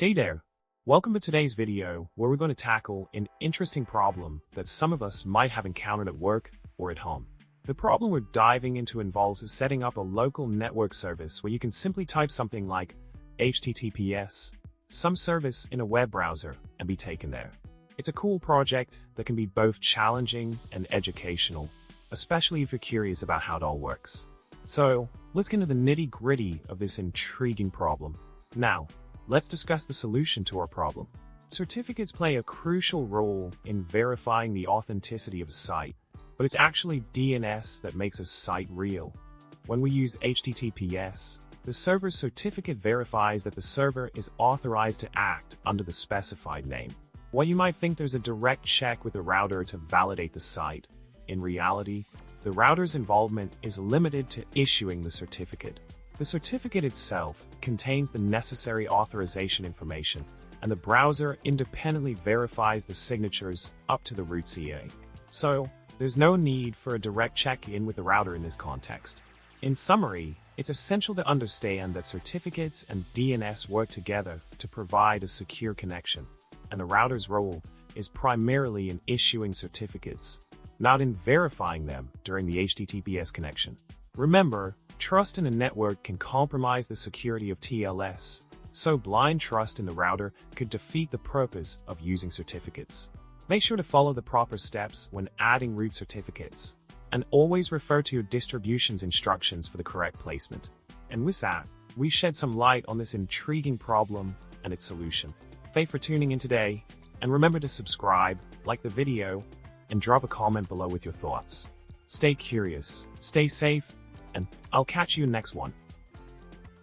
Hey there! Welcome to today's video where we're going to tackle an interesting problem that some of us might have encountered at work or at home. The problem we're diving into involves setting up a local network service where you can simply type something like HTTPS, some service in a web browser, and be taken there. It's a cool project that can be both challenging and educational, especially if you're curious about how it all works. So, let's get into the nitty-gritty of this intriguing problem. Now, let's discuss the solution to our problem. Certificates play a crucial role in verifying the authenticity of a site, but it's actually DNS that makes a site real. When we use HTTPS, the server's certificate verifies that the server is authorized to act under the specified name. While you might think there's a direct check with the router to validate the site, in reality, the router's involvement is limited to issuing the certificate. The certificate itself contains the necessary authorization information, and the browser independently verifies the signatures up to the root CA. So, there's no need for a direct check-in with the router in this context. In summary, it's essential to understand that certificates and DNS work together to provide a secure connection, and the router's role is primarily in issuing certificates, not in verifying them during the HTTPS connection. Remember, trust in a network can compromise the security of TLS, so blind trust in the router could defeat the purpose of using certificates. Make sure to follow the proper steps when adding root certificates, and always refer to your distribution's instructions for the correct placement. And with that, we shed some light on this intriguing problem and its solution. Thanks for tuning in today, and remember to subscribe, like the video, and drop a comment below with your thoughts. Stay curious, stay safe, and I'll catch you next one.